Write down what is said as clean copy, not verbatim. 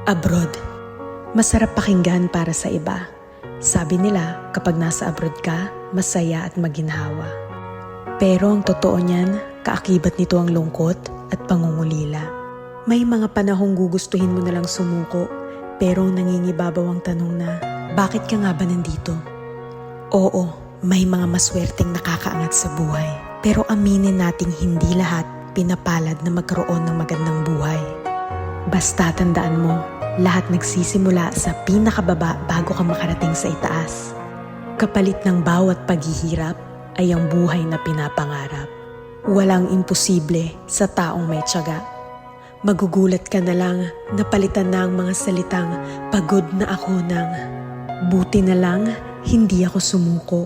Abroad. Masarap pakinggan para sa iba. Sabi nila, kapag nasa abroad ka, masaya at maginhawa. Pero ang totoo niyan, kaakibat nito ang lungkot at pangungulila. May mga panahong gugustuhin mo na lang sumuko, pero nangingibabaw ang tanong na, bakit ka nga ba nandito? Oo, may mga maswerteng nakakaangat sa buhay. Pero aminin nating hindi lahat pinapalad na magkaroon ng magandang buhay. Basta tandaan mo, lahat nagsisimula sa pinakababa bago ka makarating sa itaas. Kapalit ng bawat paghihirap ay ang buhay na pinapangarap. Walang imposible sa taong may tiyaga. Magugulat ka na lang na palitan na ang mga salitang pagod na ako ng buti na lang hindi ako sumuko.